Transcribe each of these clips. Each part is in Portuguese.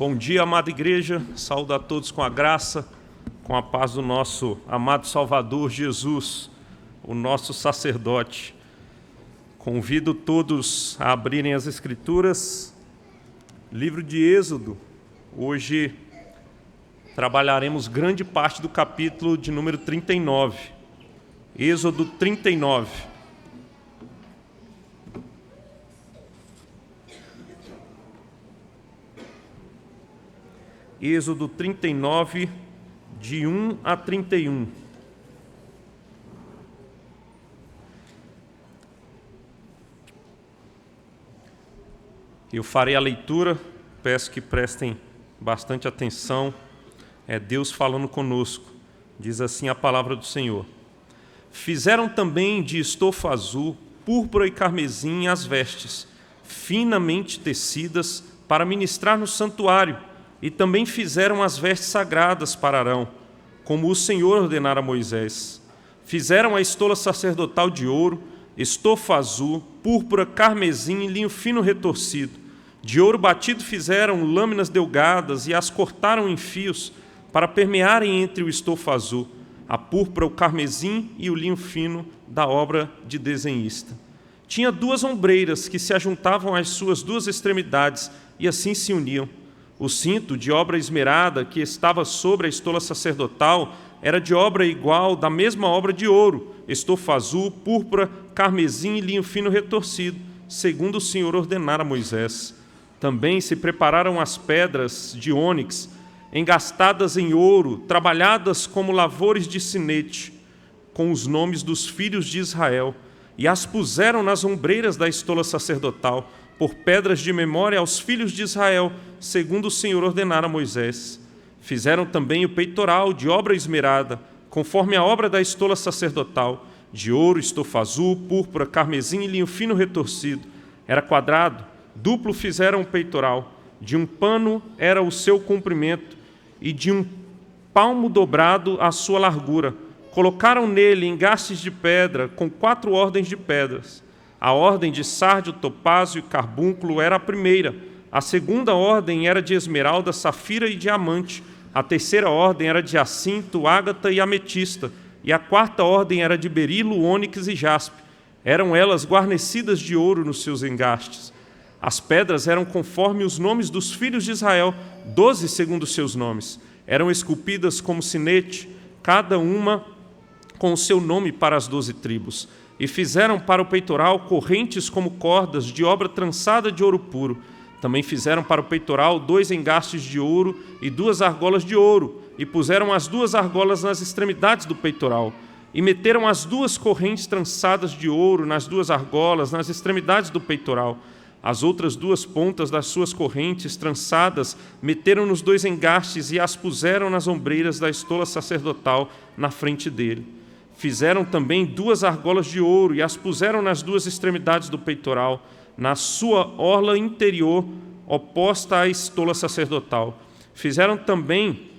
Bom dia, amada igreja. Saúdo a todos com a graça, com a paz do nosso amado Salvador Jesus, o nosso sacerdote. Convido todos a abrirem as Escrituras, livro de Êxodo. Hoje trabalharemos grande parte do capítulo de número 39. Êxodo 39. Êxodo 39, de 1 a 31. Eu farei a leitura, peço que prestem bastante atenção. É Deus falando conosco. Diz assim a palavra do Senhor. Fizeram também de estofa azul, púrpura e carmesim as vestes, finamente tecidas para ministrar no santuário, e também fizeram as vestes sagradas para Arão, como o Senhor ordenara a Moisés. Fizeram a estola sacerdotal de ouro, estofa azul, púrpura, carmesim e linho fino retorcido. De ouro batido fizeram lâminas delgadas e as cortaram em fios para permearem entre o estofa azul, a púrpura, o carmesim e o linho fino da obra de desenhista. Tinha 2 ombreiras que se ajuntavam às suas 2 extremidades e assim se uniam. O cinto de obra esmerada que estava sobre a estola sacerdotal era de obra igual da mesma obra de ouro, estofa azul, púrpura, carmesim e linho fino retorcido, segundo o Senhor ordenara a Moisés. Também se prepararam as pedras de ônix, engastadas em ouro, trabalhadas como lavores de sinete, com os nomes dos filhos de Israel, e as puseram nas ombreiras da estola sacerdotal, por pedras de memória aos filhos de Israel, segundo o Senhor ordenara a Moisés. Fizeram também o peitoral de obra esmerada, conforme a obra da estola sacerdotal, de ouro, estofa azul, púrpura, carmesim e linho fino retorcido. Era quadrado, duplo fizeram o peitoral, de 1 pano era o seu comprimento, e de 1 palmo dobrado a sua largura. Colocaram nele engastes de pedra, com 4 ordens de pedras. A ordem de sárdio, topázio e carbúnculo era a primeira. A segunda ordem era de esmeralda, safira e diamante. A terceira ordem era de jacinto, ágata e ametista. E a quarta ordem era de berilo, ônix e jaspe. Eram elas guarnecidas de ouro nos seus engastes. As pedras eram conforme os nomes dos filhos de Israel, 12 segundo os seus nomes. Eram esculpidas como sinete, cada uma com o seu nome para as 12 tribos. E fizeram para o peitoral correntes como cordas de obra trançada de ouro puro. Também fizeram para o peitoral 2 engastes de ouro e 2 argolas de ouro, e puseram as 2 argolas nas extremidades do peitoral. E meteram as 2 correntes trançadas de ouro nas 2 argolas, nas extremidades do peitoral. As outras 2 pontas das suas correntes trançadas meteram nos 2 engastes e as puseram nas ombreiras da estola sacerdotal na frente dele. Fizeram também 2 argolas de ouro e as puseram nas 2 extremidades do peitoral, na sua orla interior, oposta à estola sacerdotal. Fizeram também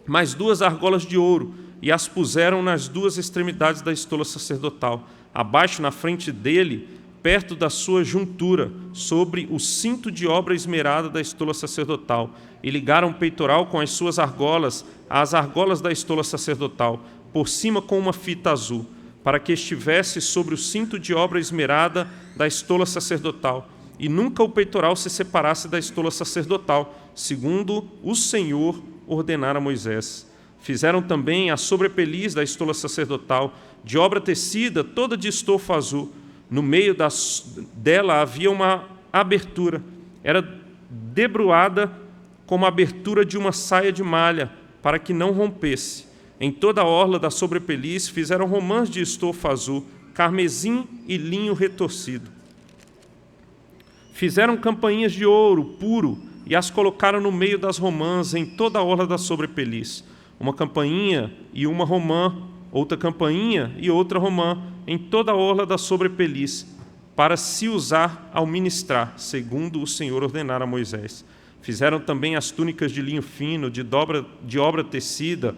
mais 2 argolas de ouro e as puseram nas 2 extremidades da estola sacerdotal, abaixo na frente dele, perto da sua juntura, sobre o cinto de obra esmerada da estola sacerdotal, e ligaram o peitoral com as suas argolas às argolas da estola sacerdotal, por cima com uma fita azul, para que estivesse sobre o cinto de obra esmerada da estola sacerdotal, e nunca o peitoral se separasse da estola sacerdotal, segundo o Senhor ordenara a Moisés. Fizeram também a sobrepeliz da estola sacerdotal, de obra tecida, toda de estofa azul. No meio dela havia uma abertura, era debruada como a abertura de uma saia de malha, para que não rompesse. Em toda a orla da sobrepeliz fizeram romãs de estofa azul, carmesim e linho retorcido. Fizeram campainhas de ouro puro e as colocaram no meio das romãs em toda a orla da sobrepeliz. Uma campainha e uma romã, outra campainha e outra romã, em toda a orla da sobrepeliz, para se usar ao ministrar, segundo o Senhor ordenara a Moisés. Fizeram também as túnicas de linho fino, de obra tecida,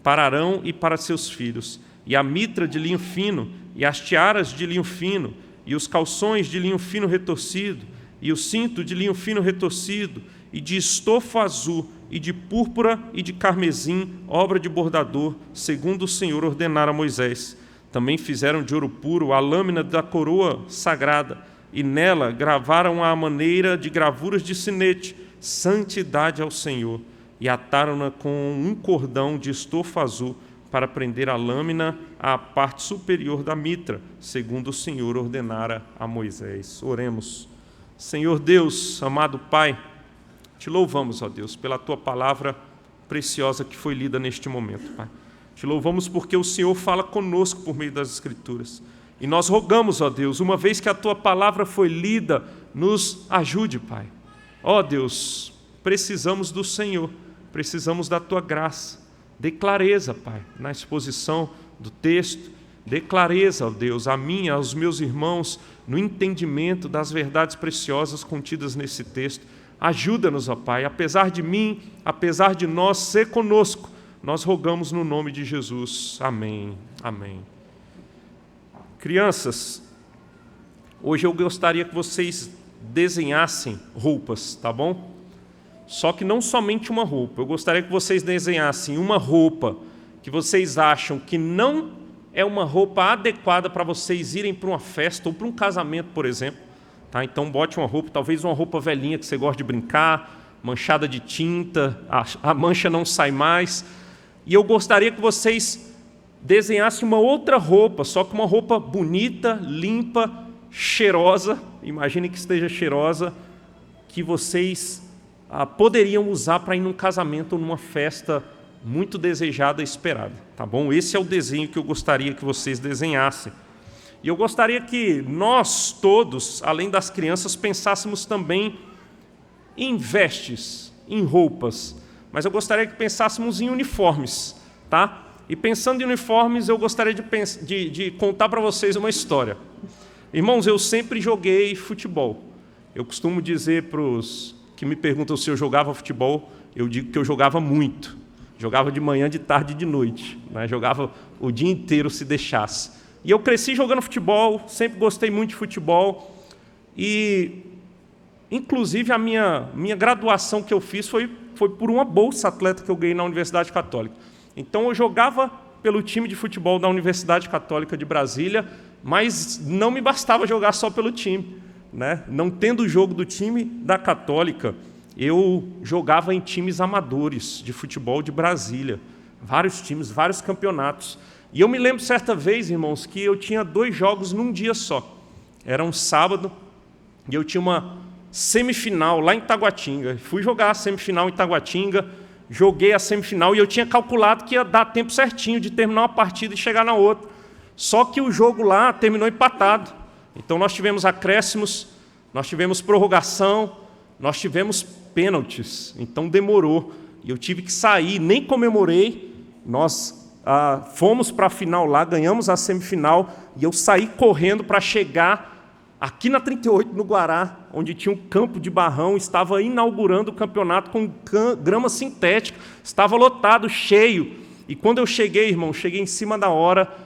para Arão e para seus filhos, e a mitra de linho fino, e as tiaras de linho fino, e os calções de linho fino retorcido, e o cinto de linho fino retorcido, e de estofo azul, e de púrpura e de carmesim, obra de bordador, segundo o Senhor ordenara a Moisés. Também fizeram de ouro puro a lâmina da coroa sagrada, e nela gravaram à maneira de gravuras de sinete, santidade ao Senhor, e ataram-na com um cordão de estofo azul, para prender a lâmina à parte superior da mitra, segundo o Senhor ordenara a Moisés. Oremos. Senhor Deus, amado Pai, te louvamos, ó Deus, pela Tua palavra preciosa que foi lida neste momento, Pai. Te louvamos porque o Senhor fala conosco por meio das Escrituras. E nós rogamos, ó Deus, uma vez que a Tua palavra foi lida, nos ajude, Pai. Ó Deus, precisamos do Senhor, precisamos da Tua graça. Dê clareza, Pai, na exposição do texto. Dê clareza, ó Deus, a mim, aos meus irmãos, no entendimento das verdades preciosas contidas nesse texto. Ajuda-nos, ó Pai, apesar de mim, apesar de nós, ser conosco. Nós rogamos no nome de Jesus. Amém. Amém. Crianças, hoje eu gostaria que vocês desenhassem roupas, tá bom? Só que não somente uma roupa. Eu gostaria que vocês desenhassem uma roupa que vocês acham que não é uma roupa adequada para vocês irem para uma festa ou para um casamento, por exemplo. Tá? Então bote uma roupa, talvez uma roupa velhinha que você gosta de brincar, manchada de tinta, a mancha não sai mais. E eu gostaria que vocês desenhassem uma outra roupa, só que uma roupa bonita, limpa, cheirosa, imagine que esteja cheirosa, que vocês poderiam usar para ir num casamento ou numa festa muito desejada e esperada, tá bom? Esse é o desenho que eu gostaria que vocês desenhassem. E eu gostaria que nós todos, além das crianças, pensássemos também em vestes, em roupas, mas eu gostaria que pensássemos em uniformes, tá? E pensando em uniformes, eu gostaria de contar para vocês uma história. Irmãos, eu sempre joguei futebol. Eu costumo dizer para os que me perguntam se eu jogava futebol, eu digo que eu jogava muito. Jogava de manhã, de tarde e de noite, né? Jogava o dia inteiro se deixasse. E eu cresci jogando futebol, sempre gostei muito de futebol. E, inclusive, a minha graduação que eu fiz foi por uma bolsa atleta que eu ganhei na Universidade Católica. Então, eu jogava pelo time de futebol da Universidade Católica de Brasília, mas não me bastava jogar só pelo time, né? Não tendo o jogo do time da Católica, eu jogava em times amadores de futebol de Brasília. Vários times, vários campeonatos. E eu me lembro certa vez, irmãos, que eu tinha 2 jogos num dia só. Era um sábado e eu tinha uma semifinal lá em Taguatinga. Fui jogar a semifinal em Taguatinga, joguei a semifinal e eu tinha calculado que ia dar tempo certinho de terminar uma partida e chegar na outra. Só que o jogo lá terminou empatado. Então nós tivemos acréscimos, nós tivemos prorrogação, nós tivemos pênaltis. Então demorou e eu tive que sair, nem comemorei. Nós fomos para a final lá, ganhamos a semifinal e eu saí correndo para chegar aqui na 38, no Guará, onde tinha um campo de barrão, estava inaugurando o campeonato com grama sintética, estava lotado, cheio. E quando eu cheguei, irmão, cheguei em cima da hora,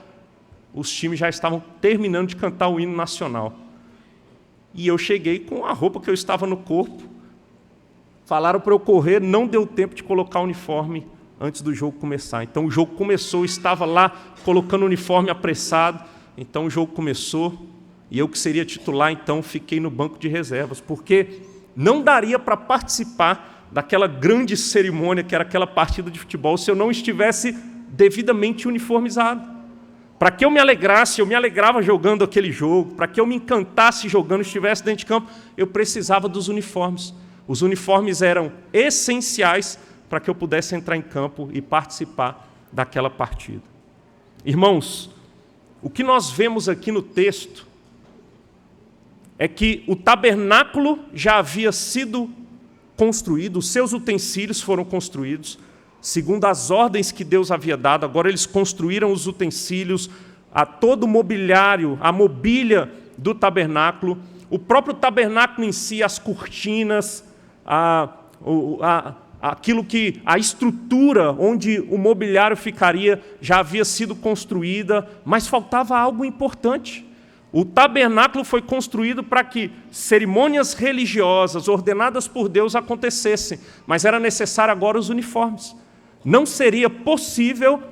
os times já estavam terminando de cantar o hino nacional. E eu cheguei com a roupa que eu estava no corpo, falaram para eu correr, não deu tempo de colocar o uniforme antes do jogo começar. Então o jogo começou, eu estava lá colocando o uniforme apressado, então o jogo começou, e eu que seria titular, então fiquei no banco de reservas, porque não daria para participar daquela grande cerimônia que era aquela partida de futebol se eu não estivesse devidamente uniformizado. Para que eu me alegrasse, eu me alegrava jogando aquele jogo, para que eu me encantasse jogando, estivesse dentro de campo, eu precisava dos uniformes. Os uniformes eram essenciais para que eu pudesse entrar em campo e participar daquela partida. Irmãos, o que nós vemos aqui no texto é que o tabernáculo já havia sido construído, os seus utensílios foram construídos, segundo as ordens que Deus havia dado. Agora eles construíram os utensílios, todo o mobiliário, a mobília do tabernáculo, o próprio tabernáculo em si, as cortinas, a estrutura onde o mobiliário ficaria já havia sido construída, mas faltava algo importante. O tabernáculo foi construído para que cerimônias religiosas ordenadas por Deus acontecessem, mas era necessário agora os uniformes. Não seria possível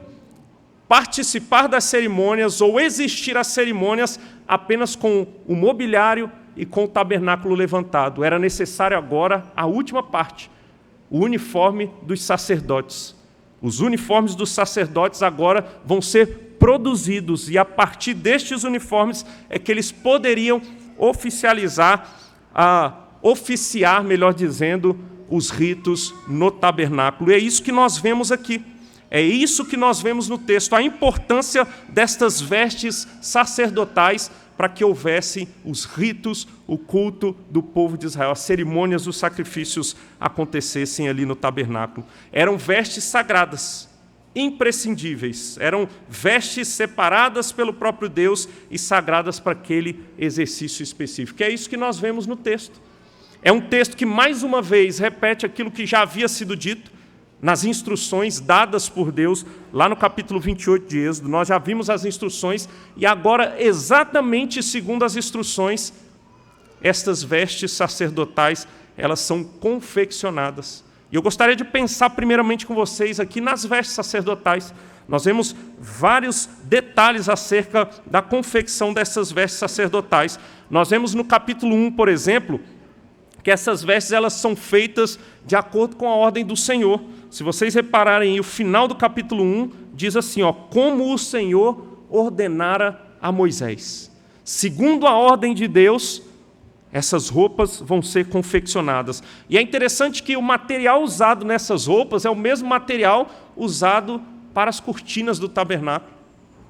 participar das cerimônias ou existir as cerimônias apenas com o mobiliário e com o tabernáculo levantado. Era necessário agora a última parte, o uniforme dos sacerdotes. Os uniformes dos sacerdotes agora vão ser produzidos e a partir destes uniformes é que eles poderiam oficiar, melhor dizendo, os ritos no tabernáculo. E é isso que nós vemos aqui. É isso que nós vemos no texto, a importância destas vestes sacerdotais para que houvessem os ritos, o culto do povo de Israel, as cerimônias, os sacrifícios acontecessem ali no tabernáculo. Eram vestes sagradas, imprescindíveis, eram vestes separadas pelo próprio Deus e sagradas para aquele exercício específico. É isso que nós vemos no texto. É um texto que, mais uma vez, repete aquilo que já havia sido dito nas instruções dadas por Deus, lá no capítulo 28 de Êxodo. Nós já vimos as instruções, e agora, exatamente segundo as instruções, estas vestes sacerdotais, elas são confeccionadas. E eu gostaria de pensar primeiramente com vocês aqui nas vestes sacerdotais. Nós vemos vários detalhes acerca da confecção dessas vestes sacerdotais. Nós vemos no capítulo 1, por exemplo, que essas vestes elas são feitas de acordo com a ordem do Senhor. Se vocês repararem, o final do capítulo 1 diz assim, como o Senhor ordenara a Moisés. Segundo a ordem de Deus, essas roupas vão ser confeccionadas. E é interessante que o material usado nessas roupas é o mesmo material usado para as cortinas do tabernáculo.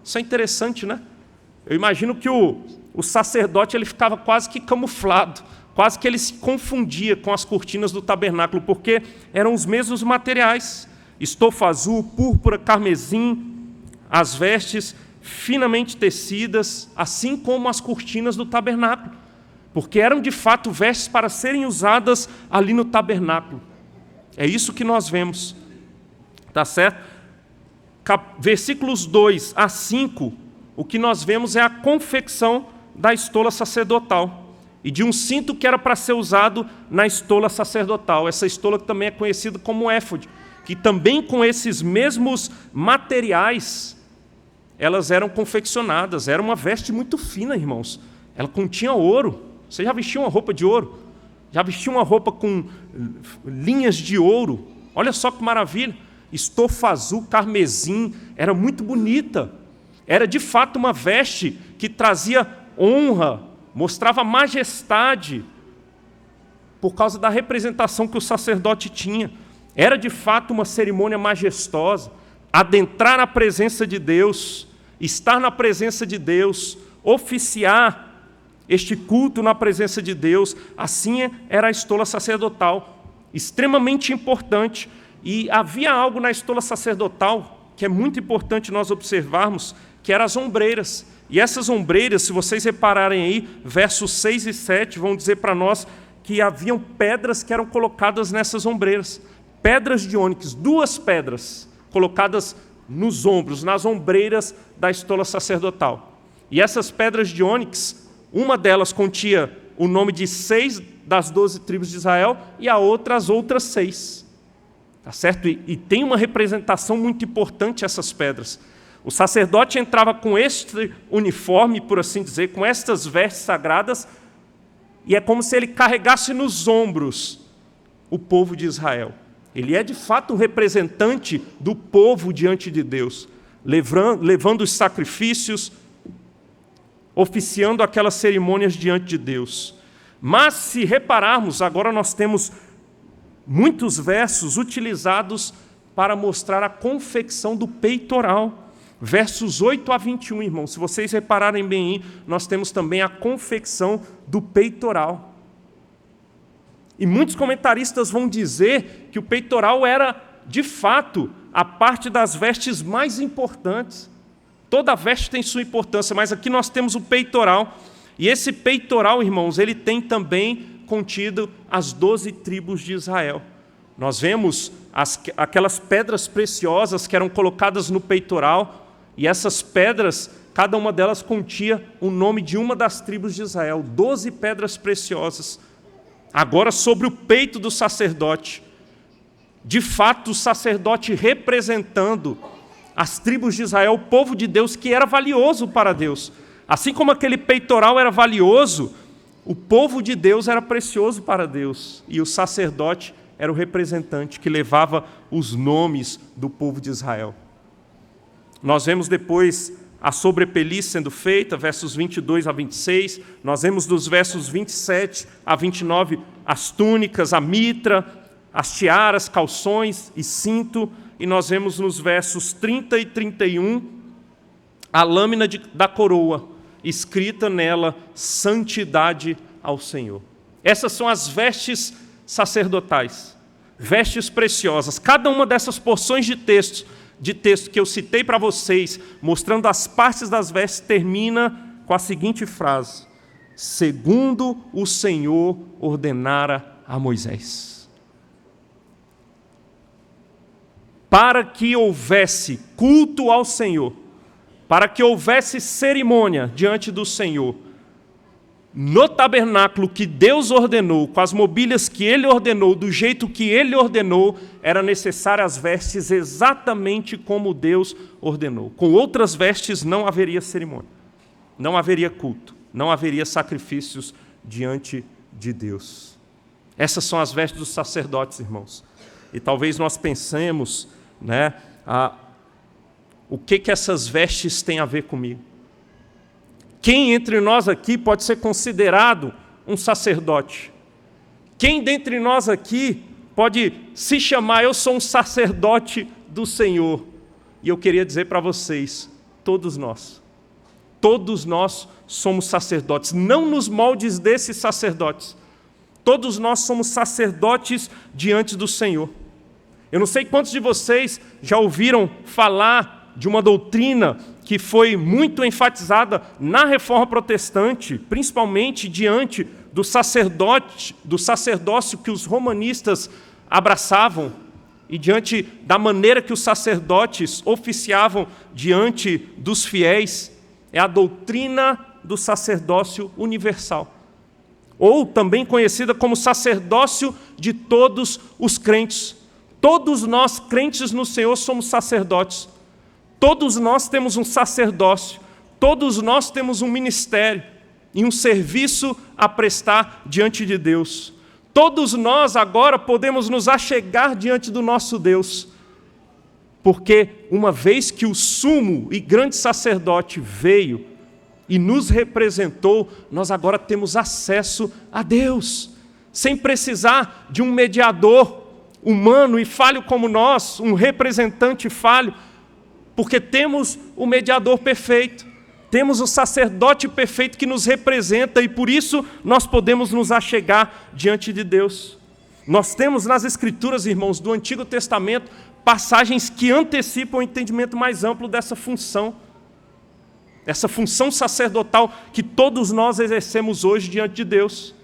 Isso é interessante, né? Eu imagino que o sacerdote ele ficava quase que camuflado, quase que ele se confundia com as cortinas do tabernáculo, porque eram os mesmos materiais. Estofa azul, púrpura, carmesim, as vestes finamente tecidas, assim como as cortinas do tabernáculo, porque eram de fato vestes para serem usadas ali no tabernáculo. É isso que nós vemos. Tá certo? Versículos 2 a 5, o que nós vemos é a confecção da estola sacerdotal e de um cinto que era para ser usado na estola sacerdotal. Essa estola que também é conhecida como éfode, que também com esses mesmos materiais elas eram confeccionadas. Era uma veste muito fina, irmãos. Ela continha ouro. Você já vestiu uma roupa de ouro? Já vestiu uma roupa com linhas de ouro? Olha só que maravilha. Estofa azul, carmesim, era muito bonita. Era de fato uma veste que trazia honra, mostrava majestade, por causa da representação que o sacerdote tinha. Era de fato uma cerimônia majestosa. Adentrar na presença de Deus, estar na presença de Deus, oficiar este culto na presença de Deus, assim era a estola sacerdotal, extremamente importante. E havia algo na estola sacerdotal que é muito importante nós observarmos, que eram as ombreiras. E essas ombreiras, se vocês repararem aí, versos 6 e 7 vão dizer para nós que haviam pedras que eram colocadas nessas ombreiras. Pedras de ônix, 2 pedras colocadas nos ombros, nas ombreiras da estola sacerdotal. E essas pedras de ônix, uma delas continha o nome de 6 das 12 tribos de Israel e a outra as outras 6. Tá certo? E tem uma representação muito importante essas pedras. O sacerdote entrava com este uniforme, por assim dizer, com estas vestes sagradas, e é como se ele carregasse nos ombros o povo de Israel. Ele é de fato um representante do povo diante de Deus, levando os sacrifícios, oficiando aquelas cerimônias diante de Deus. Mas, se repararmos, agora nós temos muitos versos utilizados para mostrar a confecção do peitoral. Versos 8 a 21, irmãos, se vocês repararem bem aí, nós temos também a confecção do peitoral. E muitos comentaristas vão dizer que o peitoral era, de fato, a parte das vestes mais importantes. Toda veste tem sua importância, mas aqui nós temos o peitoral. E esse peitoral, irmãos, ele tem também contido as 12 tribos de Israel. Nós vemos aquelas pedras preciosas que eram colocadas no peitoral, e essas pedras cada uma delas continha o nome de uma das tribos de Israel, 12 pedras preciosas, agora sobre o peito do sacerdote. De fato, o sacerdote representando as tribos de Israel, o povo de Deus, que era valioso para Deus. Assim como aquele peitoral era valioso, o povo de Deus era precioso para Deus. E o sacerdote era o representante que levava os nomes do povo de Israel. Nós vemos depois a sobrepeliz sendo feita, versos 22 a 26. Nós vemos dos versos 27 a 29 as túnicas, a mitra, as tiaras, calções e cinto. E nós vemos nos versos 30 e 31 a lâmina da coroa, escrita nela, santidade ao Senhor. Essas são as vestes sacerdotais, vestes preciosas. Cada uma dessas porções de texto que eu citei para vocês, mostrando as partes das vestes, termina com a seguinte frase: segundo o Senhor ordenara a Moisés. Para que houvesse culto ao Senhor, para que houvesse cerimônia diante do Senhor, no tabernáculo que Deus ordenou, com as mobílias que Ele ordenou, do jeito que Ele ordenou, era necessário as vestes exatamente como Deus ordenou. Com outras vestes não haveria cerimônia, não haveria culto, não haveria sacrifícios diante de Deus. Essas são as vestes dos sacerdotes, irmãos. E talvez nós pensemos, o que essas vestes têm a ver comigo? Quem entre nós aqui pode ser considerado um sacerdote? Quem dentre nós aqui pode se chamar, eu sou um sacerdote do Senhor? E eu queria dizer para vocês, todos nós somos sacerdotes, não nos moldes desses sacerdotes. Todos nós somos sacerdotes diante do Senhor. Eu não sei quantos de vocês já ouviram falar de uma doutrina que foi muito enfatizada na Reforma Protestante, principalmente diante do sacerdócio que os romanistas abraçavam e diante da maneira que os sacerdotes oficiavam diante dos fiéis. É a doutrina do sacerdócio universal, ou também conhecida como sacerdócio de todos os crentes. Todos nós, crentes no Senhor, somos sacerdotes. Todos nós temos um sacerdócio. Todos nós temos um ministério e um serviço a prestar diante de Deus. Todos nós agora podemos nos achegar diante do nosso Deus, porque uma vez que o sumo e grande sacerdote veio e nos representou, nós agora temos acesso a Deus, sem precisar de um mediador humano e falho como nós, um representante falho, porque temos o mediador perfeito, temos o sacerdote perfeito que nos representa e por isso nós podemos nos achegar diante de Deus. Nós temos nas Escrituras, irmãos, do Antigo Testamento, passagens que antecipam o entendimento mais amplo dessa função. Essa função sacerdotal que todos nós exercemos hoje diante de Deus.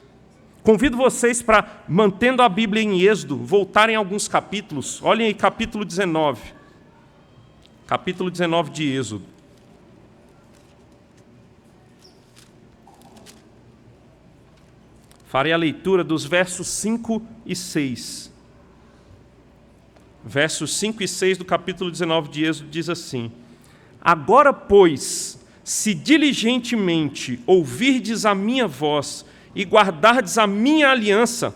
Convido vocês para, mantendo a Bíblia em Êxodo, voltarem a alguns capítulos. Olhem aí capítulo 19. Capítulo 19 de Êxodo. Farei a leitura dos versos 5 e 6. Versos 5 e 6 do capítulo 19 de Êxodo diz assim: agora, pois, se diligentemente ouvirdes a minha voz e guardardes a minha aliança,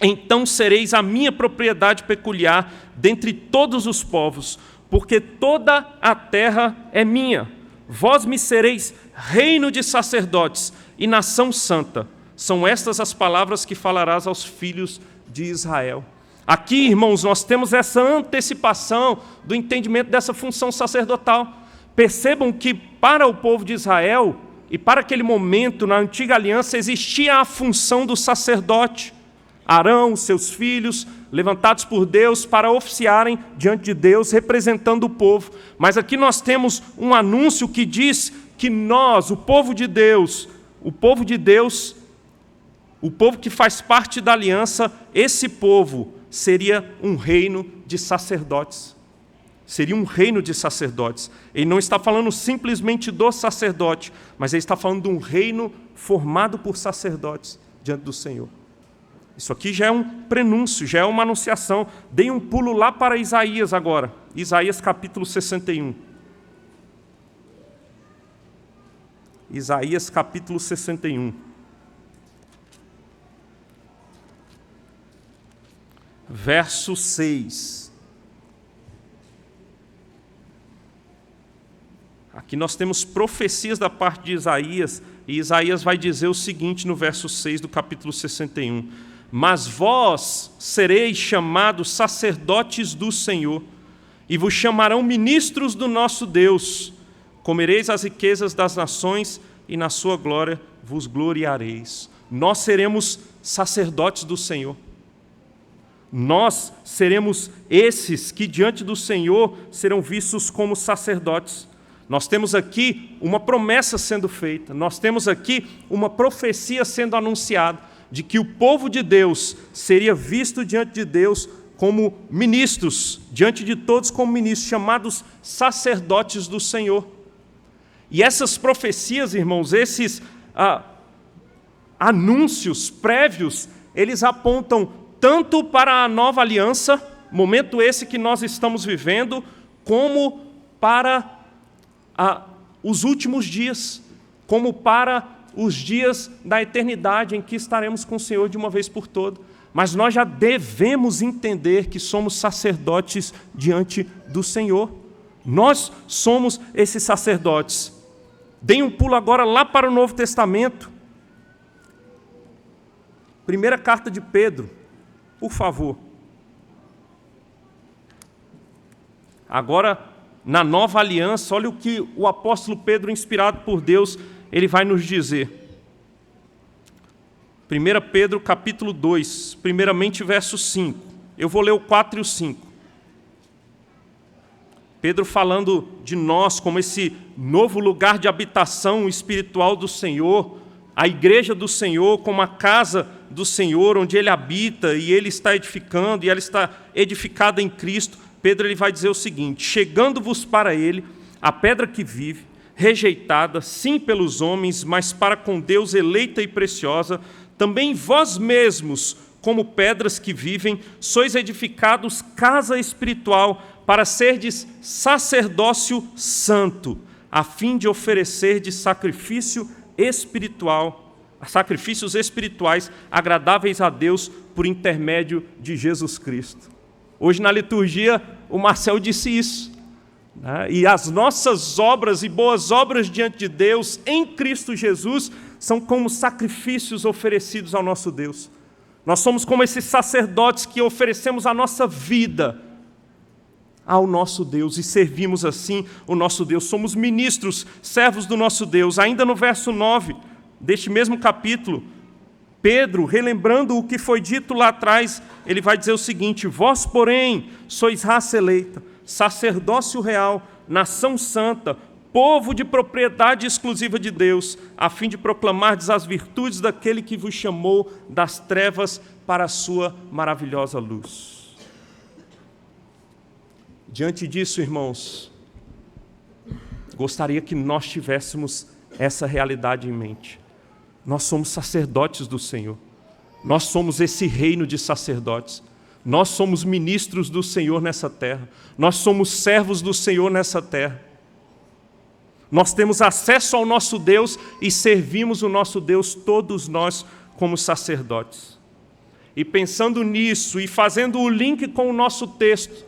então sereis a minha propriedade peculiar dentre todos os povos, porque toda a terra é minha. Vós me sereis reino de sacerdotes e nação santa. São estas as palavras que falarás aos filhos de Israel. Aqui, irmãos, nós temos essa antecipação do entendimento dessa função sacerdotal. Percebam que para o povo de Israel, e para aquele momento, na antiga aliança, existia a função do sacerdote. Arão, seus filhos, levantados por Deus para oficiarem diante de Deus, representando o povo. Mas aqui nós temos um anúncio que diz que nós, o povo de Deus, o povo que faz parte da aliança, esse povo seria um reino de sacerdotes. Seria um reino de sacerdotes. Ele não está falando simplesmente do sacerdote, mas ele está falando de um reino formado por sacerdotes diante do Senhor. Isso aqui já é um prenúncio, já é uma anunciação. Dei um pulo lá para Isaías agora. Isaías capítulo 61. Isaías capítulo 61. Verso 6. Aqui nós temos profecias da parte de Isaías, e Isaías vai dizer o seguinte no verso 6 do capítulo 61. Mas vós sereis chamados sacerdotes do Senhor, e vos chamarão ministros do nosso Deus. Comereis as riquezas das nações, e na sua glória vos gloriareis. Nós seremos sacerdotes do Senhor. Nós seremos esses que diante do Senhor serão vistos como sacerdotes. Nós temos aqui uma promessa sendo feita, nós temos aqui uma profecia sendo anunciada, de que o povo de Deus seria visto diante de Deus como ministros, diante de todos como ministros, chamados sacerdotes do Senhor. E essas profecias, irmãos, esses anúncios prévios, eles apontam tanto para a nova aliança, momento esse que nós estamos vivendo, como para os últimos dias, como para os dias da eternidade em que estaremos com o Senhor de uma vez por todas. Mas nós já devemos entender que somos sacerdotes diante do Senhor. Nós somos esses sacerdotes. Deem um pulo agora lá para o Novo Testamento. Primeira carta de Pedro, por favor. Agora, na nova aliança, olha o que o apóstolo Pedro, inspirado por Deus, ele vai nos dizer. 1 Pedro capítulo 2, primeiramente verso 5. Eu vou ler o 4 e o 5. Pedro falando de nós como esse novo lugar de habitação espiritual do Senhor, a igreja do Senhor como a casa do Senhor, onde Ele habita e Ele está edificando, e ela está edificada em Cristo. Pedro ele vai dizer o seguinte: chegando-vos para Ele, a pedra que vive, rejeitada, sim pelos homens, mas para com Deus eleita e preciosa, também vós mesmos, como pedras que vivem, sois edificados casa espiritual, para serdes sacerdócio santo, a fim de oferecerdes sacrifícios espirituais agradáveis a Deus por intermédio de Jesus Cristo. Hoje na liturgia o Marcel disse isso, né? E as nossas obras e boas obras diante de Deus em Cristo Jesus são como sacrifícios oferecidos ao nosso Deus. Nós somos como esses sacerdotes que oferecemos a nossa vida ao nosso Deus e servimos assim o nosso Deus. Somos ministros, servos do nosso Deus. Ainda no verso 9 deste mesmo capítulo, Pedro, relembrando o que foi dito lá atrás, ele vai dizer o seguinte: vós, porém, sois raça eleita, sacerdócio real, nação santa, povo de propriedade exclusiva de Deus, a fim de proclamardes as virtudes daquele que vos chamou das trevas para a sua maravilhosa luz. Diante disso, irmãos, gostaria que nós tivéssemos essa realidade em mente. Nós somos sacerdotes do Senhor. Nós somos esse reino de sacerdotes. Nós somos ministros do Senhor nessa terra. Nós somos servos do Senhor nessa terra. Nós temos acesso ao nosso Deus e servimos o nosso Deus, todos nós, como sacerdotes. E pensando nisso e fazendo o link com o nosso texto,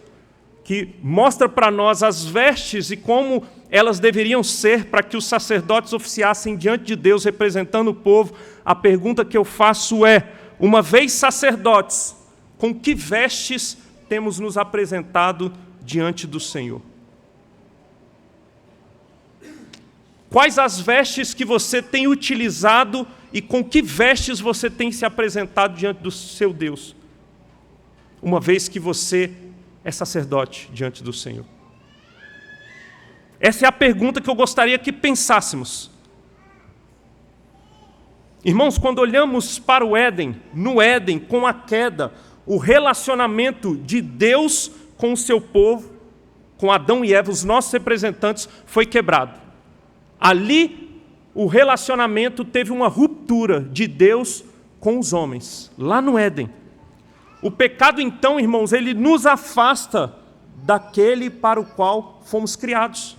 que mostra para nós as vestes e como elas deveriam ser para que os sacerdotes oficiassem diante de Deus, representando o povo, a pergunta que eu faço é: uma vez sacerdotes, com que vestes temos nos apresentado diante do Senhor? Quais as vestes que você tem utilizado e com que vestes você tem se apresentado diante do seu Deus? Uma vez que você é sacerdote diante do Senhor. Essa é a pergunta que eu gostaria que pensássemos. Irmãos, quando olhamos para o Éden, no Éden, com a queda, o relacionamento de Deus com o seu povo, com Adão e Eva, os nossos representantes, foi quebrado. Ali, o relacionamento teve uma ruptura de Deus com os homens, lá no Éden. O pecado, então, irmãos, ele nos afasta daquele para o qual fomos criados.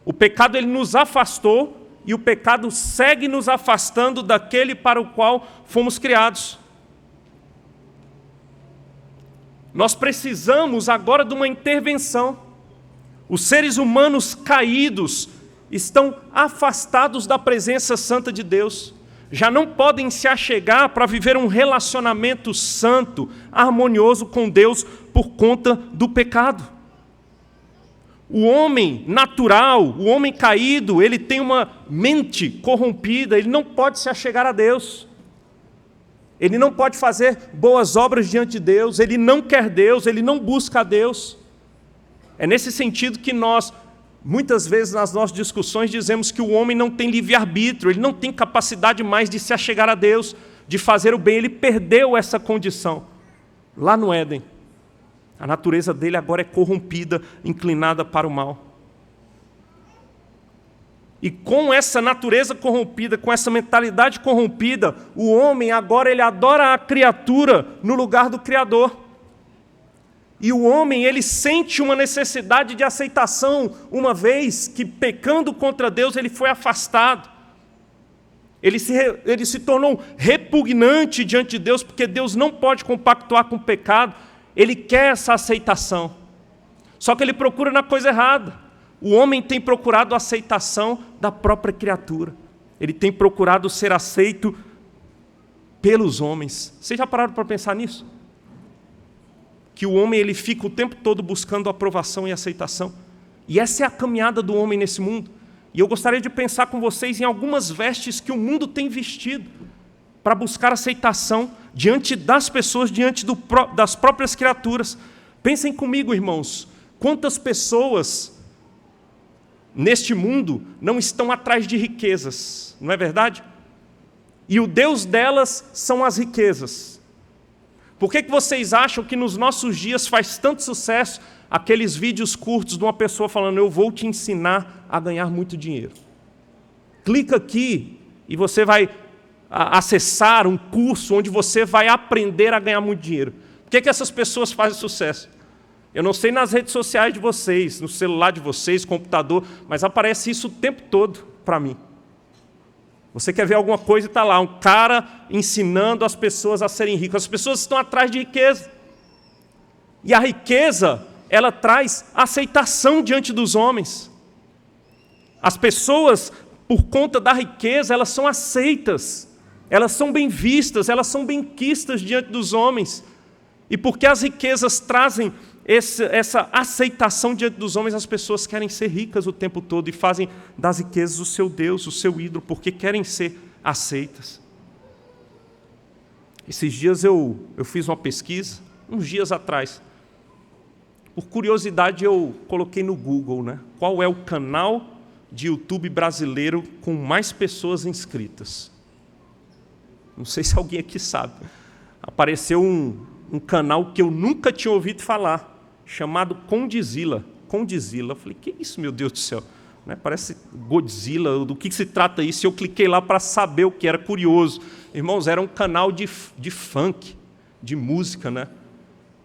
O pecado, ele nos afastou e o pecado segue nos afastando daquele para o qual fomos criados. Nós precisamos agora de uma intervenção. Os seres humanos caídos estão afastados da presença santa de Deus. Já não podem se achegar para viver um relacionamento santo, harmonioso com Deus por conta do pecado. O homem natural, o homem caído, ele tem uma mente corrompida, ele não pode se achegar a Deus. Ele não pode fazer boas obras diante de Deus, ele não quer Deus, ele não busca a Deus. É nesse sentido que nós, muitas vezes nas nossas discussões, dizemos que o homem não tem livre-arbítrio, ele não tem capacidade mais de se achegar a Deus, de fazer o bem, ele perdeu essa condição lá no Éden. A natureza dele agora é corrompida, inclinada para o mal. E com essa natureza corrompida, com essa mentalidade corrompida, o homem agora ele adora a criatura no lugar do Criador. E o homem ele sente uma necessidade de aceitação, uma vez que pecando contra Deus ele foi afastado. Ele se tornou repugnante diante de Deus, porque Deus não pode compactuar com o pecado. Ele quer essa aceitação, só que ele procura na coisa errada. O homem tem procurado a aceitação da própria criatura. Ele tem procurado ser aceito pelos homens. Vocês já pararam para pensar nisso? Que o homem ele fica o tempo todo buscando aprovação e aceitação. E essa é a caminhada do homem nesse mundo. E eu gostaria de pensar com vocês em algumas vestes que o mundo tem vestido para buscar aceitação diante das pessoas, diante das próprias criaturas. Pensem comigo, irmãos, quantas pessoas neste mundo não estão atrás de riquezas, não é verdade? E o Deus delas são as riquezas. Por que vocês acham que nos nossos dias faz tanto sucesso aqueles vídeos curtos de uma pessoa falando: eu vou te ensinar a ganhar muito dinheiro? Clica aqui e você vai acessar um curso onde você vai aprender a ganhar muito dinheiro. Por que essas pessoas fazem sucesso? Eu não sei nas redes sociais de vocês, no celular de vocês, computador, mas aparece isso o tempo todo para mim. Você quer ver alguma coisa e está lá, um cara ensinando as pessoas a serem ricas. As pessoas estão atrás de riqueza. E a riqueza, ela traz aceitação diante dos homens. As pessoas, por conta da riqueza, elas são aceitas. Elas são bem vistas, elas são bem quistas diante dos homens. E porque as riquezas trazem essa aceitação diante dos homens, as pessoas querem ser ricas o tempo todo e fazem das riquezas o seu Deus, o seu ídolo, porque querem ser aceitas. Esses dias eu fiz uma pesquisa, uns dias atrás. Por curiosidade eu coloquei no Google, né? Qual é o canal de YouTube brasileiro com mais pessoas inscritas? Não sei se alguém aqui sabe. Apareceu um canal que eu nunca tinha ouvido falar, chamado Condzilla. Condzilla. Eu falei, que é isso, meu Deus do céu? Né? Parece Godzilla, do que se trata isso? Eu cliquei lá para saber o que era, curioso. Irmãos, era um canal de funk, de música, né?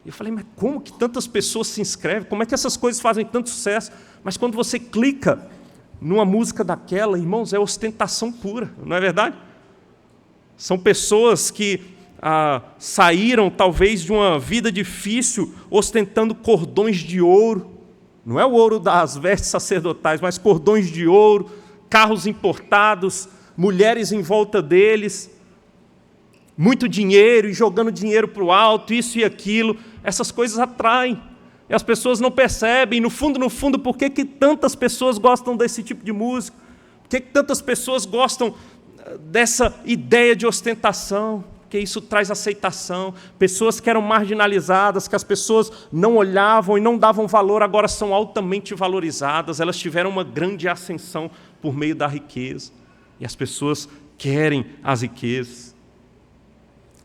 E eu falei, mas como que tantas pessoas se inscrevem? Como é que essas coisas fazem tanto sucesso? Mas quando você clica numa música daquela, irmãos, é ostentação pura, não é verdade? São pessoas que saíram talvez de uma vida difícil ostentando cordões de ouro, não é o ouro das vestes sacerdotais, mas cordões de ouro, carros importados, mulheres em volta deles, muito dinheiro e jogando dinheiro para o alto, isso e aquilo. Essas coisas atraem e as pessoas não percebem, no fundo, por que tantas pessoas gostam desse tipo de música? Por que tantas pessoas gostam dessa ideia de ostentação? Porque isso traz aceitação. Pessoas que eram marginalizadas, que as pessoas não olhavam e não davam valor, agora são altamente valorizadas. Elas tiveram uma grande ascensão por meio da riqueza. E as pessoas querem as riquezas.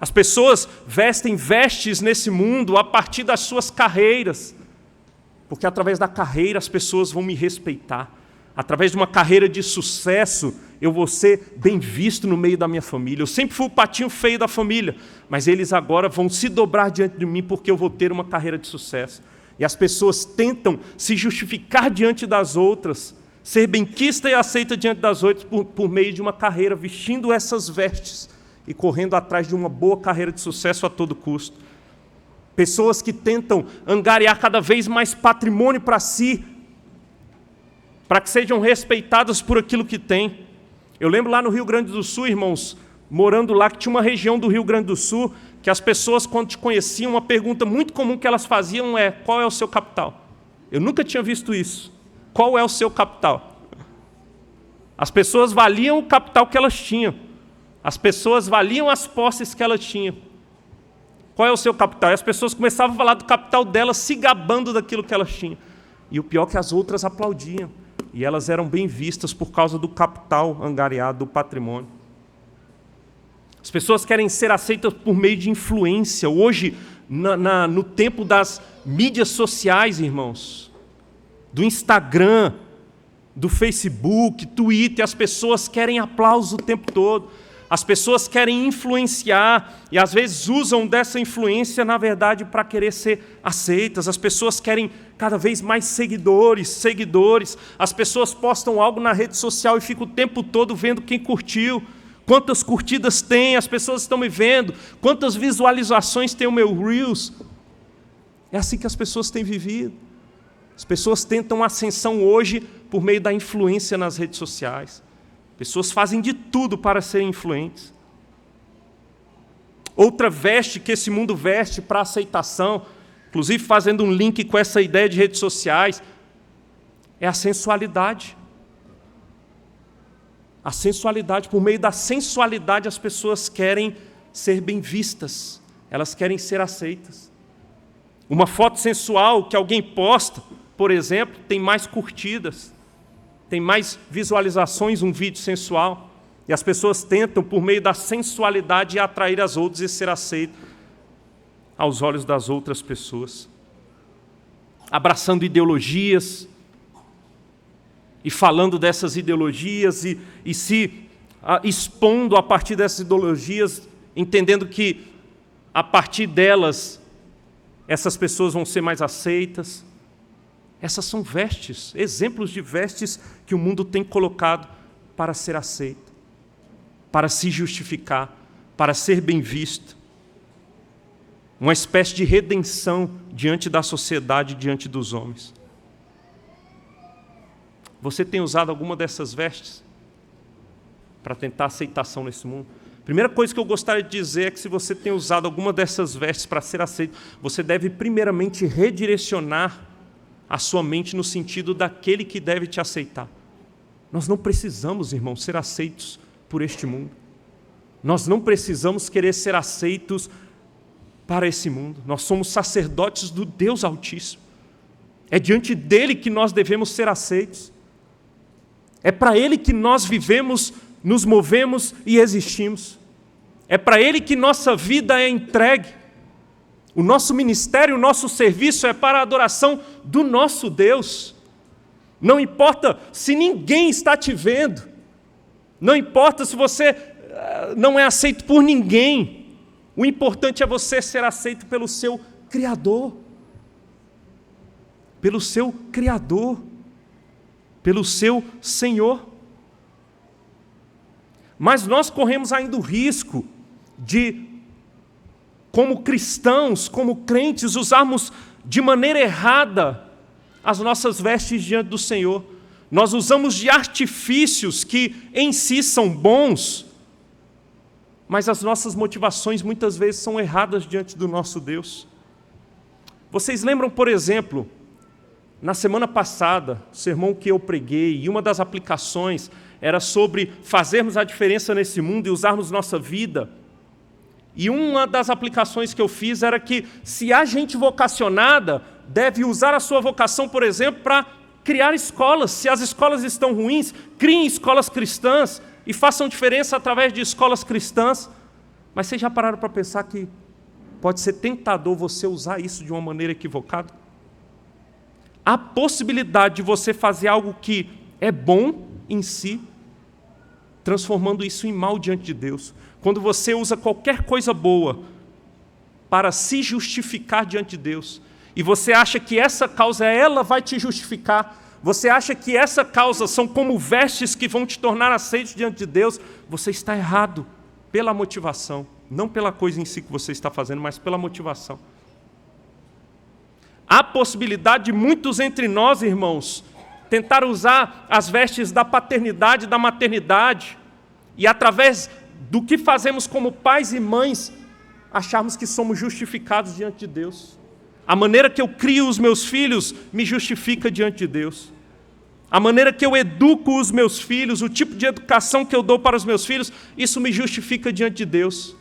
As pessoas vestem vestes nesse mundo a partir das suas carreiras. porque através da carreira as pessoas vão me respeitar. Através de uma carreira de sucesso, eu vou ser bem visto no meio da minha família. Eu sempre fui o patinho feio da família, mas eles agora vão se dobrar diante de mim porque eu vou ter uma carreira de sucesso. E as pessoas tentam se justificar diante das outras, ser benquista e aceita diante das outras por meio de uma carreira, vestindo essas vestes e correndo atrás de uma boa carreira de sucesso a todo custo. Pessoas que tentam angariar cada vez mais patrimônio para si, para que sejam respeitadas por aquilo que têm. Eu lembro lá no Rio Grande do Sul, irmãos, morando lá, que tinha uma região do Rio Grande do Sul, que as pessoas, quando te conheciam, uma pergunta muito comum que elas faziam é: qual é o seu capital? Eu nunca tinha visto isso. Qual é o seu capital? As pessoas valiam o capital que elas tinham. As pessoas valiam as posses que elas tinham. Qual é o seu capital? E as pessoas começavam a falar do capital delas, se gabando daquilo que elas tinham. E o pior é que as outras aplaudiam. E elas eram bem vistas por causa do capital angariado, do patrimônio. As pessoas querem ser aceitas por meio de influência. Hoje, no tempo das mídias sociais, irmãos, do Instagram, do Facebook, Twitter, as pessoas querem aplauso o tempo todo. As pessoas querem influenciar e às vezes usam dessa influência, na verdade, para querer ser aceitas. As pessoas querem cada vez mais seguidores. As pessoas postam algo na rede social e ficam o tempo todo vendo quem curtiu, quantas curtidas tem, as pessoas estão me vendo, quantas visualizações tem o meu Reels. É assim que as pessoas têm vivido. As pessoas tentam ascensão hoje por meio da influência nas redes sociais. Pessoas fazem de tudo para serem influentes. Outra veste que esse mundo veste para aceitação, inclusive fazendo um link com essa ideia de redes sociais, é a sensualidade. A sensualidade, por meio da sensualidade, as pessoas querem ser bem vistas, elas querem ser aceitas. Uma foto sensual que alguém posta, por exemplo, tem mais curtidas, tem mais visualizações, um vídeo sensual, e as pessoas tentam, por meio da sensualidade, atrair as outras e ser aceito aos olhos das outras pessoas. Abraçando ideologias, e falando dessas ideologias, e se expondo a partir dessas ideologias, entendendo que, a partir delas, essas pessoas vão ser mais aceitas. Essas são vestes, exemplos de vestes que o mundo tem colocado para ser aceito, para se justificar, para ser bem visto. Uma espécie de redenção diante da sociedade, diante dos homens. Você tem usado alguma dessas vestes para tentar aceitação nesse mundo? Primeira coisa que eu gostaria de dizer é que se você tem usado alguma dessas vestes para ser aceito, você deve primeiramente redirecionar a sua mente no sentido daquele que deve te aceitar. Nós não precisamos, irmãos, ser aceitos por este mundo. Nós não precisamos querer ser aceitos para esse mundo. Nós somos sacerdotes do Deus Altíssimo. É diante dele que nós devemos ser aceitos. É para ele que nós vivemos, nos movemos e existimos. É para ele que nossa vida é entregue. O nosso ministério, o nosso serviço é para a adoração do nosso Deus. Não importa se ninguém está te vendo. Não importa se você não é aceito por ninguém. O importante é você ser aceito pelo seu Criador. Pelo seu Criador. Pelo seu Senhor. Mas nós corremos ainda o risco de, como cristãos, como crentes, usarmos de maneira errada as nossas vestes diante do Senhor. Nós usamos de artifícios que em si são bons, mas as nossas motivações muitas vezes são erradas diante do nosso Deus. Vocês lembram, por exemplo, na semana passada, o sermão que eu preguei, e uma das aplicações era sobre fazermos a diferença nesse mundo e usarmos nossa vida. E uma das aplicações que eu fiz era que, se há gente vocacionada, deve usar a sua vocação, por exemplo, para criar escolas. Se as escolas estão ruins, criem escolas cristãs e façam diferença através de escolas cristãs. Mas vocês já pararam para pensar que pode ser tentador você usar isso de uma maneira equivocada? Há possibilidade de você fazer algo que é bom em si, transformando isso em mal diante de Deus. Quando você usa qualquer coisa boa para se justificar diante de Deus, e você acha que essa causa, ela vai te justificar, você acha que essa causa são como vestes que vão te tornar aceito diante de Deus, você está errado pela motivação, não pela coisa em si que você está fazendo, mas pela motivação. Há possibilidade de muitos entre nós, irmãos, tentar usar as vestes da paternidade e da maternidade, e através do que fazemos como pais e mães, acharmos que somos justificados diante de Deus. A maneira que eu crio os meus filhos me justifica diante de Deus. A maneira que eu educo os meus filhos, o tipo de educação que eu dou para os meus filhos, isso me justifica diante de Deus.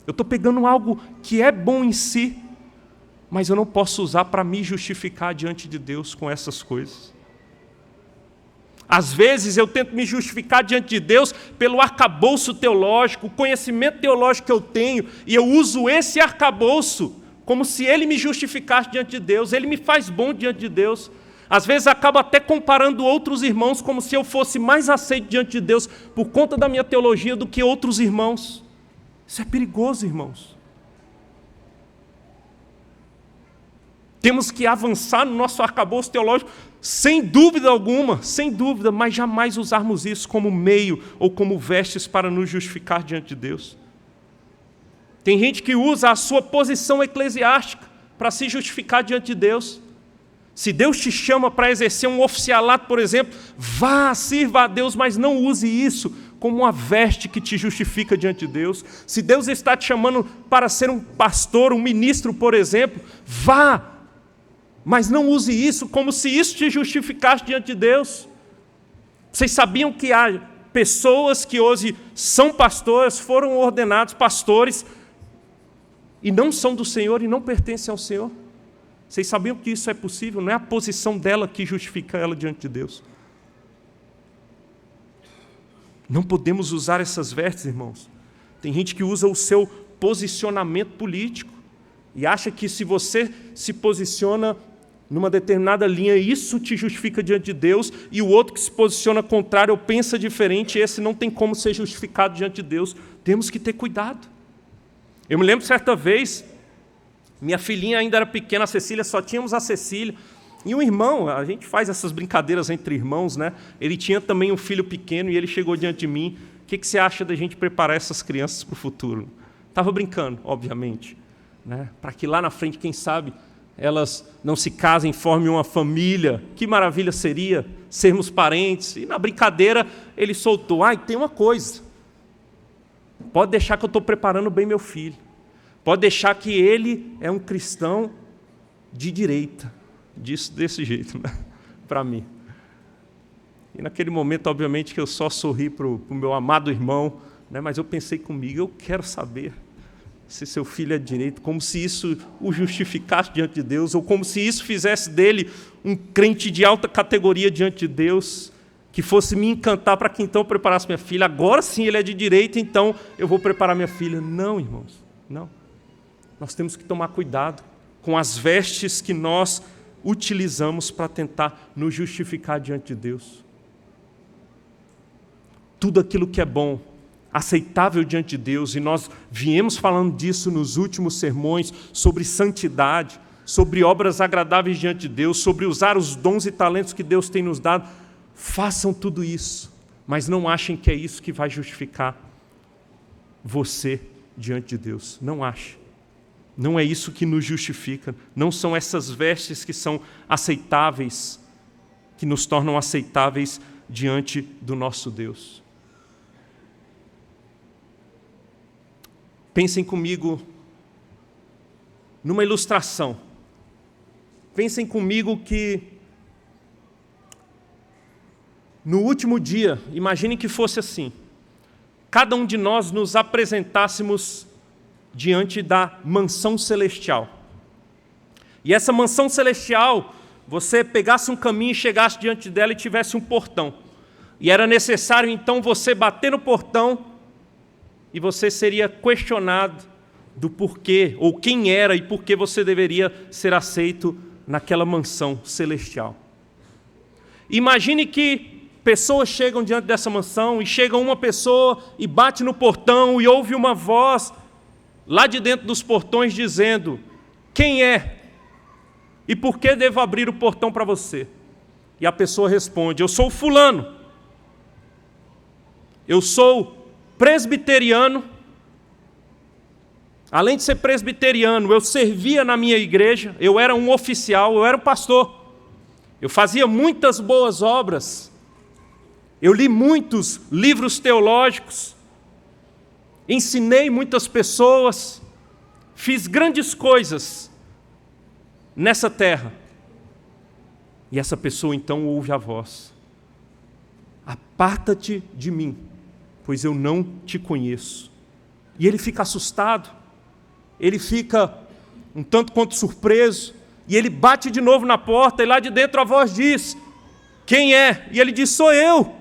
Eu estou pegando algo que é bom em si, mas eu não posso usar para me justificar diante de Deus com essas coisas. Às vezes eu tento me justificar diante de Deus pelo arcabouço teológico, o conhecimento teológico que eu tenho, e eu uso esse arcabouço como se ele me justificasse diante de Deus, ele me faz bom diante de Deus. Às vezes acabo até comparando outros irmãos como se eu fosse mais aceito diante de Deus por conta da minha teologia do que outros irmãos. Isso é perigoso, irmãos. Temos que avançar no nosso arcabouço teológico, sem dúvida alguma, mas jamais usarmos isso como meio ou como vestes para nos justificar diante de Deus. Tem gente que usa a sua posição eclesiástica para se justificar diante de Deus. Se Deus te chama para exercer um oficialato, por exemplo, vá, sirva a Deus, mas não use isso como uma veste que te justifica diante de Deus. Se Deus está te chamando para ser um pastor, um ministro, por exemplo, vá, mas não use isso como se isso te justificasse diante de Deus. Vocês sabiam que há pessoas que hoje são pastores, foram ordenados pastores, e não são do Senhor e não pertencem ao Senhor? Vocês sabiam que isso é possível? Não é a posição dela que justifica ela diante de Deus. Não podemos usar essas vestes, irmãos. Tem gente que usa o seu posicionamento político e acha que se você se posiciona numa determinada linha, isso te justifica diante de Deus, e o outro que se posiciona contrário ou pensa diferente, esse não tem como ser justificado diante de Deus. Temos que ter cuidado. Eu me lembro certa vez, minha filhinha ainda era pequena, a Cecília, só tínhamos a Cecília, e um irmão, a gente faz essas brincadeiras entre irmãos, né? Ele tinha também um filho pequeno e ele chegou diante de mim. O que você acha da gente preparar essas crianças para o futuro? Estava brincando, obviamente, né? Para que lá na frente, quem sabe, elas não se casem, formem uma família. Que maravilha seria sermos parentes. E na brincadeira ele soltou, tem uma coisa, pode deixar que eu estou preparando bem meu filho. Pode deixar que ele é um cristão de direita. Disse desse jeito, né? Para mim. E naquele momento, obviamente, que eu só sorri para o meu amado irmão, né? Mas eu pensei comigo, eu quero saber se seu filho é de direita, como se isso o justificasse diante de Deus, ou como se isso fizesse dele um crente de alta categoria diante de Deus, que fosse me encantar para que então eu preparasse minha filha. Agora sim ele é de direita, então eu vou preparar minha filha. Não, irmãos, não. Nós temos que tomar cuidado com as vestes que nós utilizamos para tentar nos justificar diante de Deus. Tudo aquilo que é bom, aceitável diante de Deus, e nós viemos falando disso nos últimos sermões, sobre santidade, sobre obras agradáveis diante de Deus, sobre usar os dons e talentos que Deus tem nos dado. Façam tudo isso, mas não achem que é isso que vai justificar você diante de Deus. Não ache. Não é isso que nos justifica. Não são essas vestes que são aceitáveis, que nos tornam aceitáveis diante do nosso Deus. Pensem comigo numa ilustração. Pensem comigo que no último dia, imaginem que fosse assim, cada um de nós nos apresentássemos diante da mansão celestial. E essa mansão celestial, você pegasse um caminho e chegasse diante dela e tivesse um portão. E era necessário então você bater no portão e você seria questionado do porquê, ou quem era e por que você deveria ser aceito naquela mansão celestial. Imagine que pessoas chegam diante dessa mansão e chega uma pessoa e bate no portão e ouve uma voz lá de dentro dos portões dizendo: quem é? E por que devo abrir o portão para você? E a pessoa responde: eu sou fulano. Eu sou presbiteriano. Além de ser presbiteriano, eu servia na minha igreja, eu era um oficial, eu era um pastor. Eu fazia muitas boas obras. Eu li muitos livros teológicos. Ensinei muitas pessoas. Fiz grandes coisas nessa terra. E essa pessoa então ouve a voz: aparta-te de mim, pois eu não te conheço. E ele fica assustado. Ele fica um tanto quanto surpreso, e ele bate de novo na porta, e lá de dentro a voz diz: quem é? E ele diz: sou eu.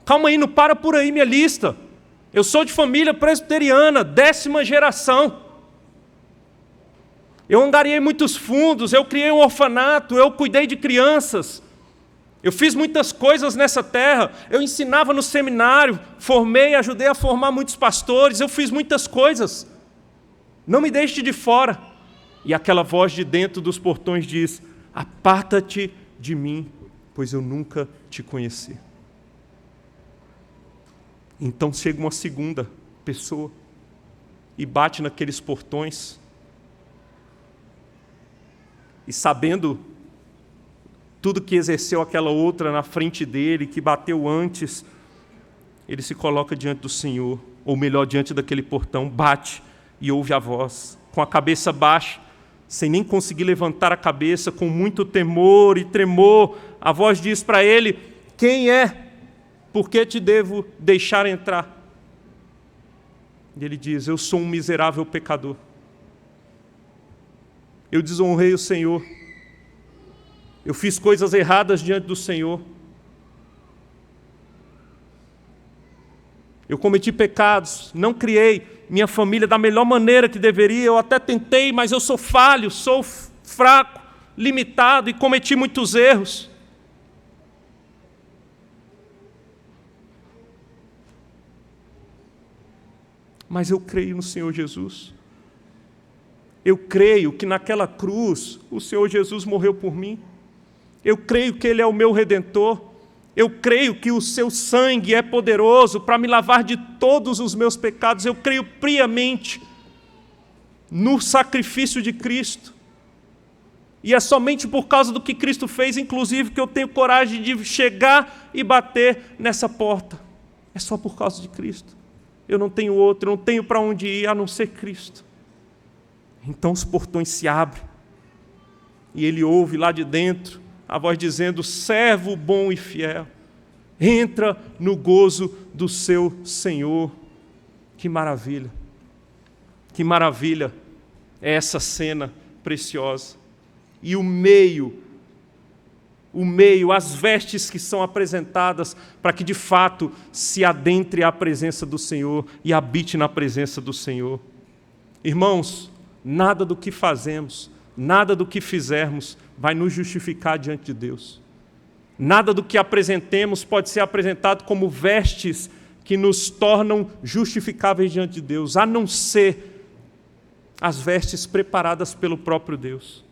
Calma aí, não para por aí minha lista. Eu sou de família presbiteriana, 10ª geração. Eu angariei muitos fundos, eu criei um orfanato, eu cuidei de crianças. Eu fiz muitas coisas nessa terra, eu ensinava no seminário, formei, ajudei a formar muitos pastores, eu fiz muitas coisas. Não me deixe de fora. E aquela voz de dentro dos portões diz: aparta-te de mim, pois eu nunca te conheci. Então chega uma segunda pessoa e bate naqueles portões. E sabendo tudo que exerceu aquela outra na frente dele, que bateu antes, ele se coloca diante do Senhor, ou melhor, diante daquele portão, bate e ouve a voz, com a cabeça baixa, sem nem conseguir levantar a cabeça, com muito temor e tremor. A voz diz para ele: quem é? Por que te devo deixar entrar? E ele diz: eu sou um miserável pecador. Eu desonrei o Senhor. Eu fiz coisas erradas diante do Senhor. Eu cometi pecados, não criei minha família da melhor maneira que deveria. Eu até tentei, mas eu sou falho, sou fraco, limitado e cometi muitos erros. Mas eu creio no Senhor Jesus. Eu creio que naquela cruz o Senhor Jesus morreu por mim. Eu creio que Ele é o meu Redentor. Eu creio que o seu sangue é poderoso para me lavar de todos os meus pecados. Eu creio piamente no sacrifício de Cristo. E é somente por causa do que Cristo fez, inclusive, que eu tenho coragem de chegar e bater nessa porta. É só por causa de Cristo. Eu não tenho outro, eu não tenho para onde ir a não ser Cristo. Então os portões se abrem. E ele ouve lá de dentro a voz dizendo: servo bom e fiel, entra no gozo do seu Senhor. Que maravilha! Que maravilha é essa cena preciosa. E o meio, as vestes que são apresentadas para que de fato se adentre à presença do Senhor e habite na presença do Senhor. Irmãos, nada do que fazemos, nada do que fizermos vai nos justificar diante de Deus. Nada do que apresentemos pode ser apresentado como vestes que nos tornam justificáveis diante de Deus, a não ser as vestes preparadas pelo próprio Deus.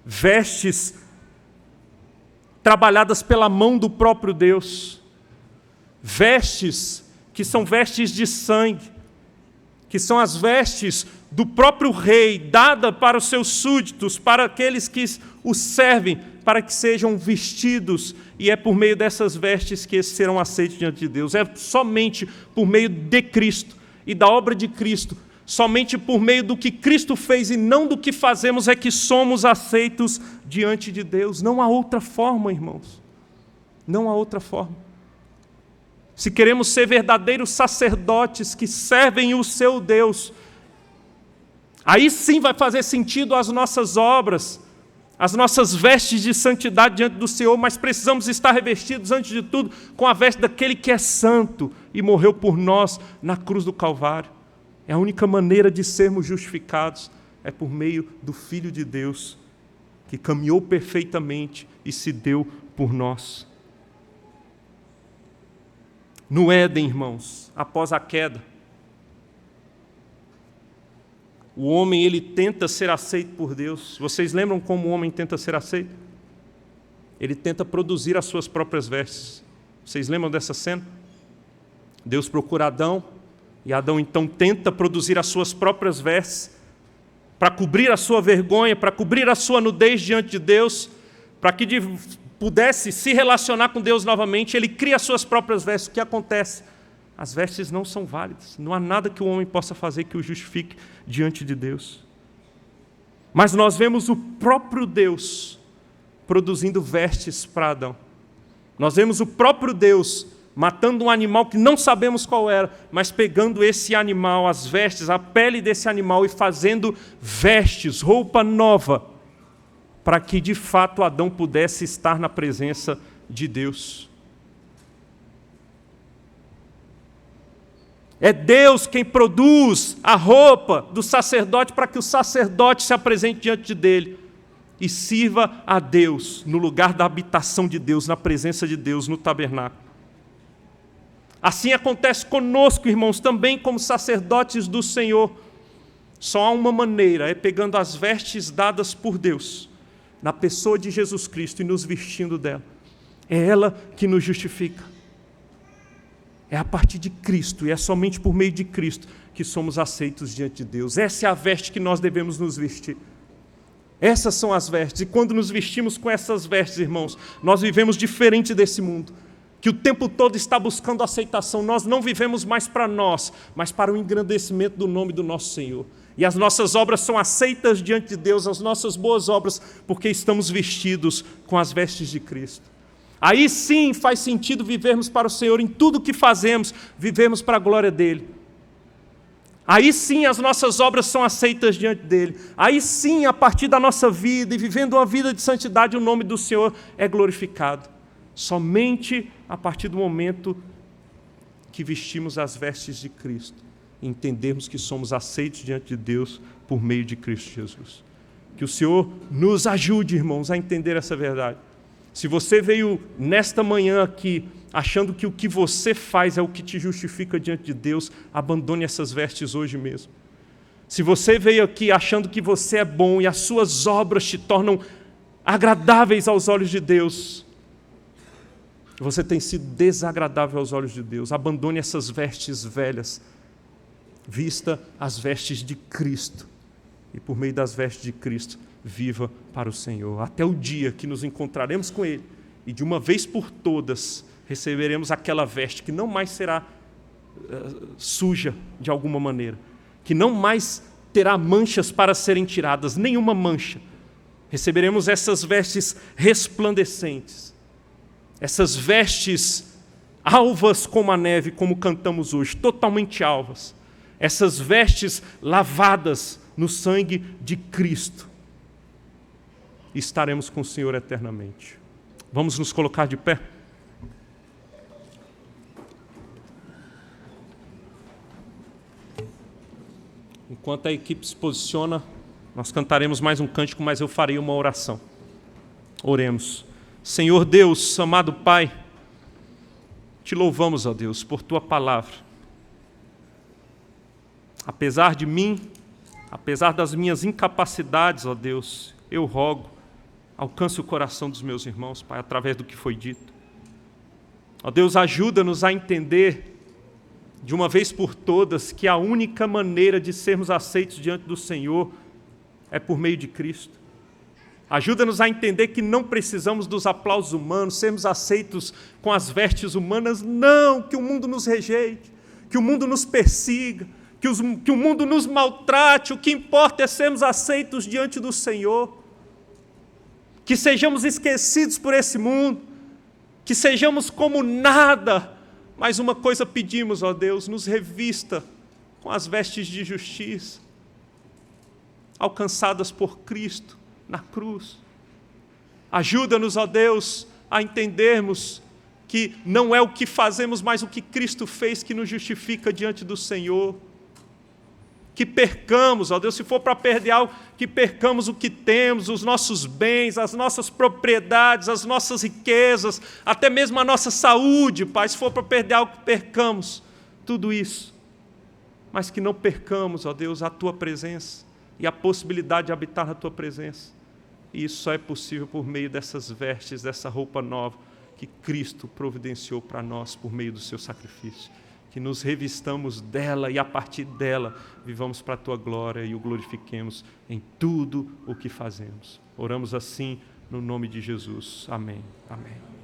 Vestes trabalhadas pela mão do próprio Deus. Vestes que são vestes de sangue, que são as vestes do próprio rei, dada para os seus súditos, para aqueles que o servem, para que sejam vestidos, e é por meio dessas vestes que esses serão aceitos diante de Deus. É somente por meio de Cristo e da obra de Cristo, somente por meio do que Cristo fez e não do que fazemos é que somos aceitos diante de Deus. Não há outra forma, irmãos. Não há outra forma. Se queremos ser verdadeiros sacerdotes que servem o seu Deus, aí sim vai fazer sentido as nossas obras, as nossas vestes de santidade diante do Senhor, mas precisamos estar revestidos, antes de tudo, com a veste daquele que é santo e morreu por nós na cruz do Calvário. É a única maneira de sermos justificados, é por meio do Filho de Deus, que caminhou perfeitamente e se deu por nós. No Éden, irmãos, após a queda, o homem ele tenta ser aceito por Deus. Vocês lembram como o homem tenta ser aceito? Ele tenta produzir as suas próprias vestes. Vocês lembram dessa cena? Deus procura Adão, e Adão então tenta produzir as suas próprias vestes para cobrir a sua vergonha, para cobrir a sua nudez diante de Deus, para que pudesse se relacionar com Deus novamente. Ele cria as suas próprias vestes. O que acontece? As vestes não são válidas. Não há nada que o homem possa fazer que o justifique diante de Deus. Mas nós vemos o próprio Deus produzindo vestes para Adão. Nós vemos o próprio Deus matando um animal que não sabemos qual era, mas pegando esse animal, as vestes, a pele desse animal e fazendo vestes, roupa nova, para que de fato Adão pudesse estar na presença de Deus. É Deus quem produz a roupa do sacerdote para que o sacerdote se apresente diante dele e sirva a Deus no lugar da habitação de Deus, na presença de Deus, no tabernáculo. Assim acontece conosco, irmãos, também como sacerdotes do Senhor. Só há uma maneira, é pegando as vestes dadas por Deus, na pessoa de Jesus Cristo e nos vestindo dela. É ela que nos justifica. É a partir de Cristo, e é somente por meio de Cristo que somos aceitos diante de Deus. Essa é a veste que nós devemos nos vestir. Essas são as vestes, e quando nos vestimos com essas vestes, irmãos, nós vivemos diferente desse mundo, que o tempo todo está buscando aceitação. Nós não vivemos mais para nós, mas para o engrandecimento do nome do nosso Senhor. E as nossas obras são aceitas diante de Deus, as nossas boas obras, porque estamos vestidos com as vestes de Cristo. Aí sim faz sentido vivermos para o Senhor em tudo o que fazemos, vivemos para a glória dEle. Aí sim as nossas obras são aceitas diante dEle. Aí sim, a partir da nossa vida e vivendo uma vida de santidade, o nome do Senhor é glorificado. Somente a partir do momento que vestimos as vestes de Cristo e entendermos que somos aceitos diante de Deus por meio de Cristo Jesus. Que o Senhor nos ajude, irmãos, a entender essa verdade. Se você veio nesta manhã aqui achando que o que você faz é o que te justifica diante de Deus, abandone essas vestes hoje mesmo. Se você veio aqui achando que você é bom e as suas obras te tornam agradáveis aos olhos de Deus, você tem sido desagradável aos olhos de Deus, abandone essas vestes velhas, vista as vestes de Cristo, e por meio das vestes de Cristo, viva para o Senhor, até o dia que nos encontraremos com Ele, e de uma vez por todas, receberemos aquela veste que não mais será suja de alguma maneira, que não mais terá manchas para serem tiradas, nenhuma mancha. Receberemos essas vestes resplandecentes, essas vestes alvas como a neve, como cantamos hoje, totalmente alvas, essas vestes lavadas no sangue de Cristo. E estaremos com o Senhor eternamente. Vamos nos colocar de pé? Enquanto a equipe se posiciona, nós cantaremos mais um cântico, mas eu farei uma oração. Oremos. Senhor Deus, amado Pai, te louvamos, ó Deus, por Tua palavra. Apesar de mim, apesar das minhas incapacidades, ó Deus, eu rogo, alcance o coração dos meus irmãos, Pai, através do que foi dito. Ó Deus, ajuda-nos a entender, de uma vez por todas, que a única maneira de sermos aceitos diante do Senhor é por meio de Cristo. Ajuda-nos a entender que não precisamos dos aplausos humanos, sermos aceitos com as vestes humanas, não, que o mundo nos rejeite, que o mundo nos persiga, que o mundo nos maltrate, o que importa é sermos aceitos diante do Senhor, que sejamos esquecidos por esse mundo, que sejamos como nada, mas uma coisa pedimos, ó Deus, nos revista com as vestes de justiça, alcançadas por Cristo na cruz. Ajuda-nos, ó Deus, a entendermos que não é o que fazemos, mas o que Cristo fez que nos justifica diante do Senhor. que percamos, ó Deus, se for para perder algo, que percamos o que temos, os nossos bens, as nossas propriedades, as nossas riquezas, até mesmo a nossa saúde, Pai, se for para perder algo, que percamos tudo isso, mas que não percamos, ó Deus, a Tua presença e a possibilidade de habitar na Tua presença. E isso só é possível por meio dessas vestes, dessa roupa nova que Cristo providenciou para nós por meio do seu sacrifício. Que nos revistamos dela e a partir dela vivamos para a Tua glória e o glorifiquemos em tudo o que fazemos. Oramos assim no nome de Jesus. Amém. Amém.